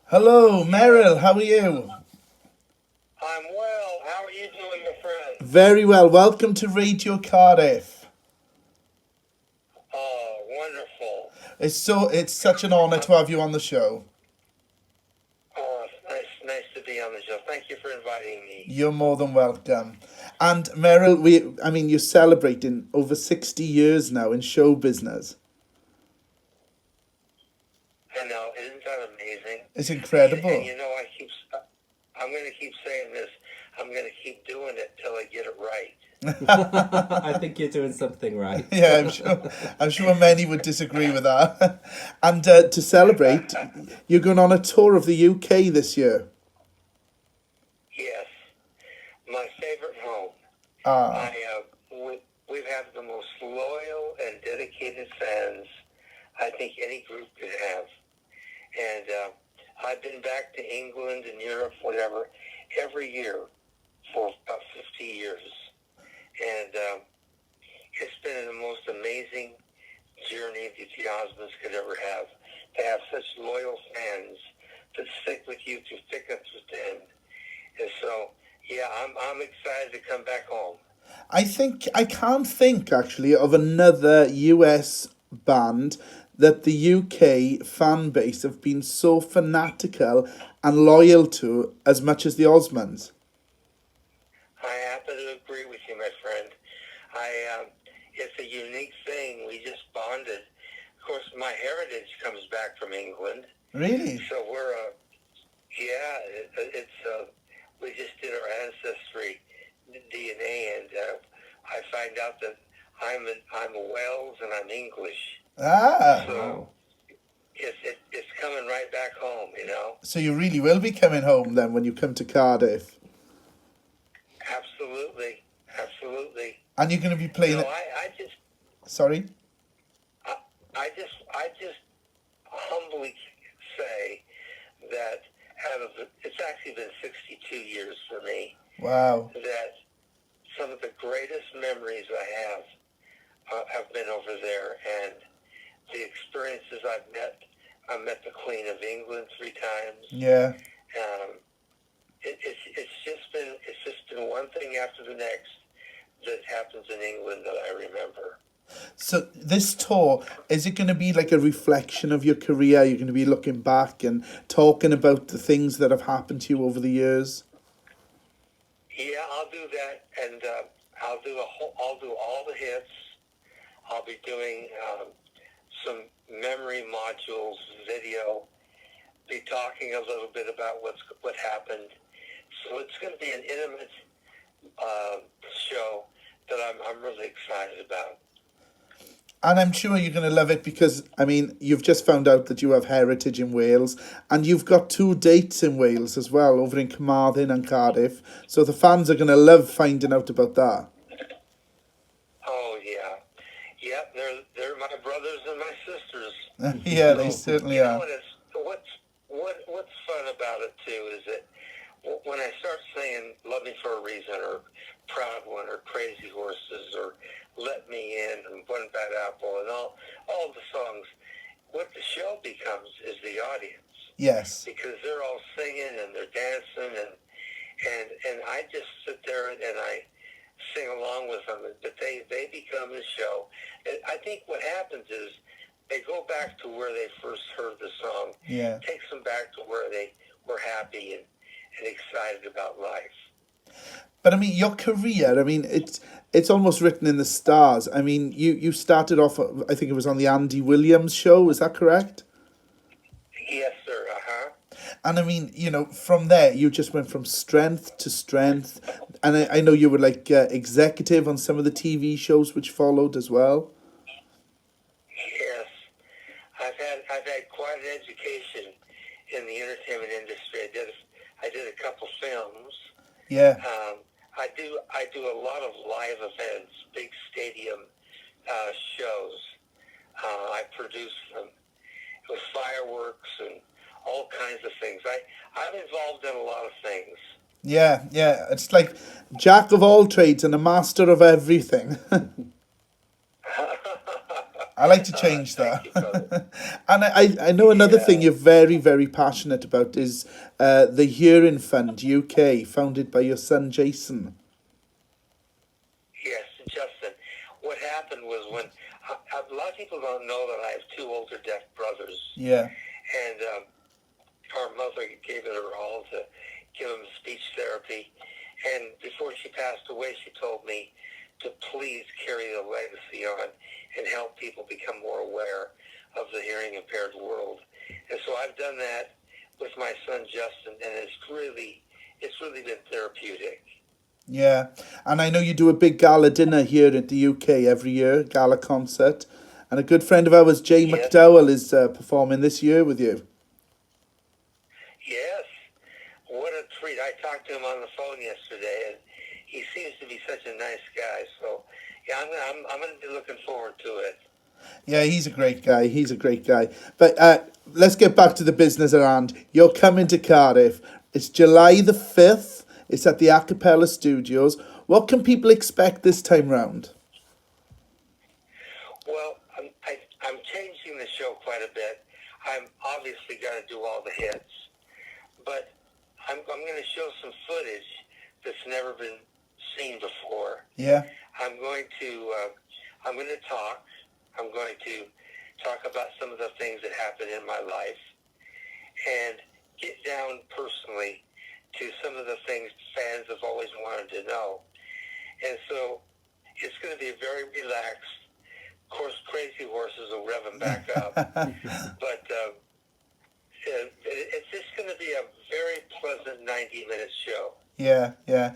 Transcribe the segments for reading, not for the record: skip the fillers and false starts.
Hello, Merrill. How are you? I'm well. How are you doing, my friend? Very well. Welcome to Radio Cardiff. Oh, wonderful. It's such an honour Um, to have you on the show. oh, it's nice to be on the show. Thank you for inviting me. You're more than welcome. And Merrill, you're celebrating over 60 years now in show business. I know, isn't that amazing? It's And incredible. you know, I'm going to keep saying this. I'm going to keep doing it till I get it right. I think you're doing something right. Yeah, I'm sure many would disagree with that. And to celebrate, you're going on a tour of the UK this year. Yes, my favorite home. Ah, I we've had the most loyal and dedicated fans I think any group could have. And I've been back to England and Europe, whatever, every year for about 50 years. And it's been the most amazing journey that the Osmonds could ever have. To have such loyal fans that stick with you through thick and through thin. And so, yeah, I'm excited to come back home. I can't think actually of another US band that the UK fan base have been so fanatical and loyal to as much as the Osmonds. I happen to agree with you, my friend. It's a unique thing. We just bonded. Of course, my heritage comes back from England, Really? so yeah, we just did our ancestry DNA, and I find out that I'm a Wales and I'm English, Ah, so Wow. it's coming right back home, you know. so you really will be coming home then when you come to Cardiff. Absolutely, absolutely. And you're going to be You playing know, it. I just Sorry? I, I just humbly say that it's actually been 62 years for me, Wow. that some of the greatest memories have been over there, and the experiences I've met. I met the Queen of England 3 times. Yeah. Um, it's just been one thing after the next that happens in England that I remember. So this tour, is it going to be like a reflection of your career? You're going to be looking back and talking about the things that have happened to you over the years? Yeah, I'll do that, and I'll do all the hits. I'll be doing some memory modules, video. Be talking a little bit about what happened. So it's going to be an intimate uh, show that I'm really excited about. And I'm sure you're going to love it because, you've just found out that you have heritage in Wales and you've got two dates in Wales as well, over in Carmarthen and Cardiff. So the fans are going to love finding out about that. Oh yeah, yeah. They're my brothers and my sisters. Yeah, they Oh, certainly You know, are. and it's what's fun about it too is that when I start singing "Love Me for a Reason" or "Proud One" or "Crazy Horses" or "Let Me In" and "One Bad Apple" and all the songs, what the show becomes is the audience, Yes. because they're all singing and they're dancing, and I just sit there and I sing along with them, but they become the show. And I think what happens is they go back to where they first heard the song, Yeah. takes them back to where they were happy and excited about life. But your career, it's almost written in the stars. You started off, I think it was on the Andy Williams show, is that correct? Yes, sir. And from there, you just went from strength to strength. And I know you were like executive on some of the TV shows which followed as well. Yes, I've had quite an education in the entertainment industry. I did a couple films. Yeah. Um, I do a lot of live events, big stadium shows. I produce them with fireworks and all kinds of things. I'm involved in a lot of things. Yeah, yeah. It's like jack of all trades and a master of everything. I like to change Thank you, brother. that. And I know another thing Yeah. you're very, very passionate about is the Hearing Fund UK, founded by your son Jason. Yes, Justin. What happened was when a lot of people don't know that I have two older deaf brothers, Yeah. and our mother gave it her all to give him speech therapy. And before she passed away, she told me to please carry the legacy on and help people become more aware of the hearing impaired world. And so I've done that with my son Justin, and it's really been therapeutic. Yeah, and I know you do a big gala dinner here at the UK every year, gala concert. And a good friend of ours, Jay Yes, McDowell, is performing this year with you. yes. What a treat. I talked to him on the phone yesterday, and he seems to be such a nice guy. So, yeah, I'm going to be looking forward to it. Yeah, he's a great guy. He's a great guy. But let's get back to the business at hand. You're coming to Cardiff. It's July the 5th. It's at the Acapella Studios. What can people expect this time round? Well, I'm changing the show quite a bit. I'm obviously going to do all the hits, but I'm going to show some footage that's never been seen before. Yeah, I'm going to talk. I'm going to talk about some of the things that happened in my life and get down personally to some of the things fans have always wanted to know. And so it's going to be very relaxed. Of course, Crazy Horses will rev them back up. But it's just going to be a very pleasant 90-minute show. yeah, yeah.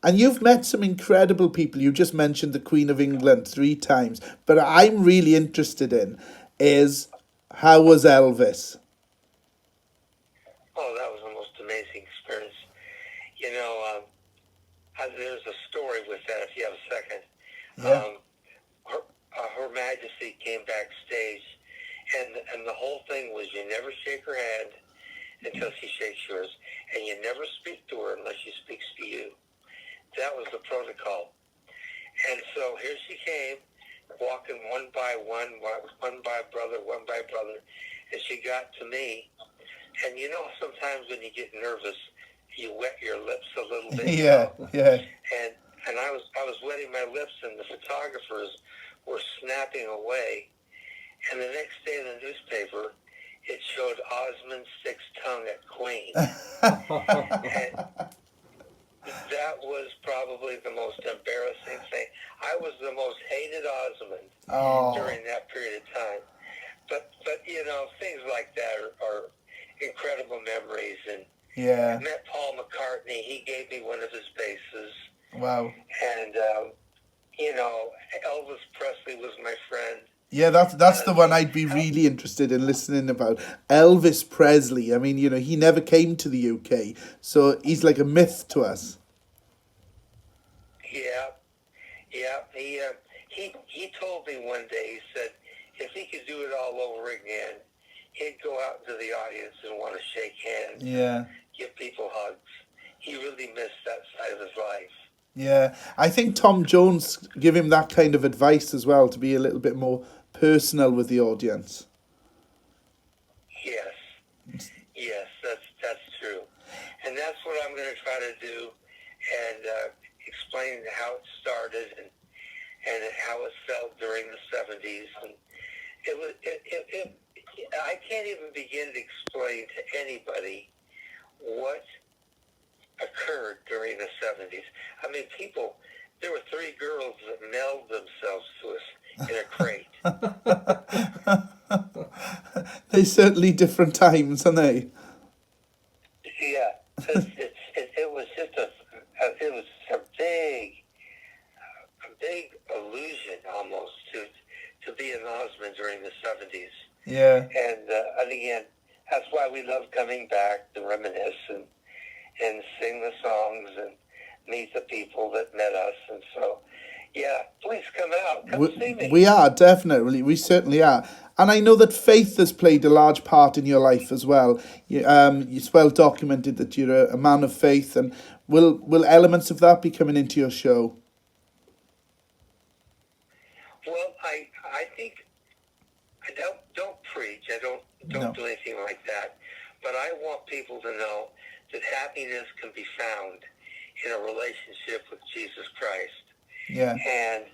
And you've met some incredible people. You just mentioned the Queen of England 3 times. But I'm really interested in is how was Elvis? Oh, that was the most amazing experience. You know, there's a story with that if you have a second. Yeah. Her Majesty came backstage, and the whole thing was you never shake her hand until she shakes yours, and you never speak to her unless she speaks to you. That was the protocol. And so here she came, walking one by brother, and she got to me. And you know, sometimes when you get nervous, you wet your lips a little bit. Yeah, yeah. And I was wetting my lips, and the photographers were snapping away. And the next day in the newspaper, it showed Osmond's sixth tongue at Queen. And that was probably the most embarrassing thing. I was the most hated Osmond Oh, during that period of time. But you know, things like that are incredible memories. And I yeah. met Paul McCartney. He gave me one of his basses. Wow. And, you know, Elvis Presley was my friend. Yeah, that's Uh, the one I'd be really interested in listening about. Elvis Presley. I mean, he never came to the UK, so he's like a myth to us. yeah, yeah. He told me one day, he said, if he could do it all over again, he'd go out into the audience and want to shake hands, Yeah. give people hugs. He really missed that side of his life. Yeah, I think Tom Jones give him that kind of advice as well to be a little bit more personal with the audience. Yes, that's true. And that's what I'm going to try to do, and explain how it started and how it felt during the 70s. And I can't even begin to explain to anybody what occurred during the 70s. I mean, there were 3 girls that mailed themselves to us in a crate. They're certainly different times, aren't they? Yeah, it was just it was a big illusion almost to be an Osmond during the 70s. Yeah. And again, that's why we love coming back to reminisce and sing the songs and meet the people that met us. And so, yeah, please come out. Come see me. We are, definitely. We certainly are. And I know that faith has played a large part in your life as well. It's well documented that you're a man of faith. And will elements of that be coming into your show? Well, I think preach. I don't No. do anything like that. But I want people to know that happiness can be found in a relationship with Jesus Christ. Yeah. And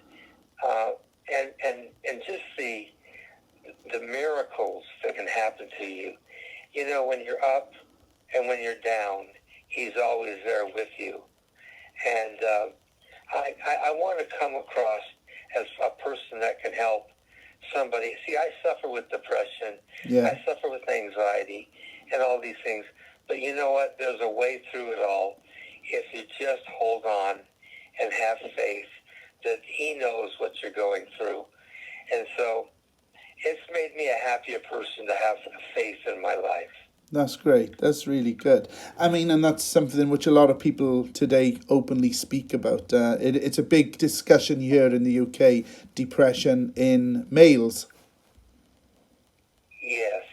and just the miracles that can happen to you. You know, when you're up and when you're down, he's always there with you. And I want to come across as a person that can help somebody. See, I suffer with depression. Yeah. I suffer with anxiety and all these things. But you know what? There's a way through it all if you just hold on and have faith that he knows what you're going through. And so it's made me a happier person to have faith in my life. That's great. That's really good. I mean, and that's something which a lot of people today openly speak about. It's a big discussion here in the UK, depression in males. Yes.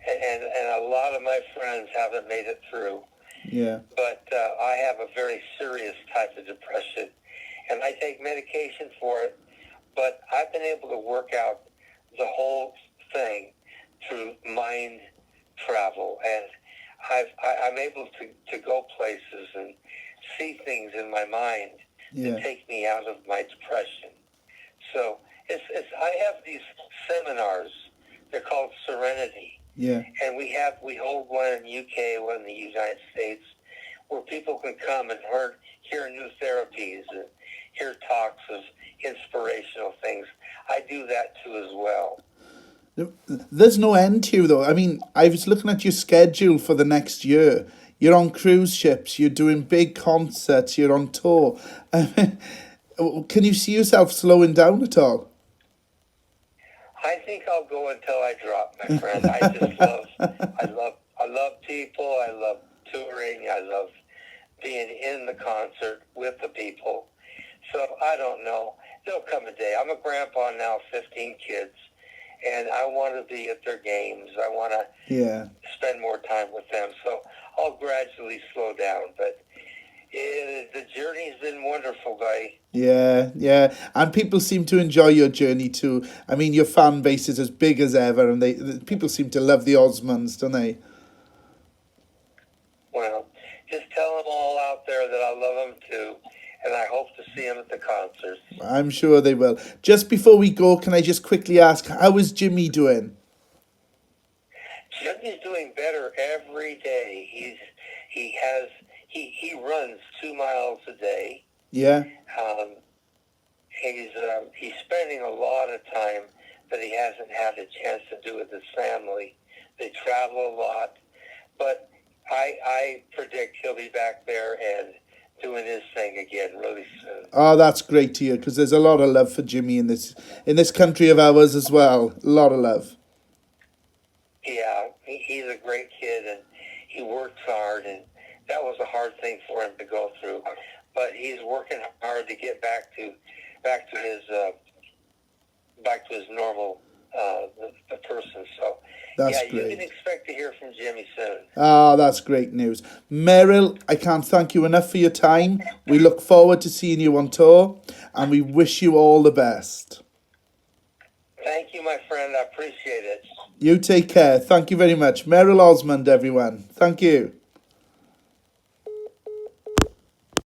And a lot of my friends haven't made it through. Yeah. But I have a very serious type of depression, and I take medication for it. But I've been able to work out the whole thing through mind travel, and I'm able to go places and see things in my mind Yeah. that take me out of my depression. So it's I have these seminars. They're called Serenity. Yeah. And we hold one in the UK, one in the United States, where people can come and hear new therapies and hear talks of inspirational things. I do that too as well. There's no end to you, though. I mean, I was looking at your schedule for the next year. You're on cruise ships, you're doing big concerts, you're on tour. Can you see yourself slowing down at all? I think I'll go until I drop, my friend. I love people. I love touring. I love being in the concert with the people. So I don't know. There'll come a day. I'm a grandpa now, 15 kids, and I want to be at their games. I want to spend more time with them. So I'll gradually slow down, but the journey's been wonderful, buddy. Yeah, yeah, and people seem to enjoy your journey too. I mean, your fan base is as big as ever, and people seem to love the Osmonds, don't they? Well, just tell them all out there that I love them too, and I hope to see them at the concerts. I'm sure they will. Just before we go, can I just quickly ask, how is Jimmy doing? Jimmy's doing better every day. He runs 2 miles a day. Yeah. He's spending a lot of time that he hasn't had a chance to do with his family. They travel a lot, but I predict he'll be back there and doing his thing again really soon. Oh, that's great to hear, because there's a lot of love for Jimmy in this country of ours as well. A lot of love. Yeah, he's a great kid, and he works hard, and that was a hard thing for him to go through. But he's working hard to get back to his normal person. So that's great. Great. You can expect to hear from Jimmy soon. Ah, that's great news. Merrill, I can't thank you enough for your time. We look forward to seeing you on tour, and we wish you all the best. Thank you, my friend. I appreciate it. You take care. Thank you very much. Merrill Osmond, everyone. Thank you.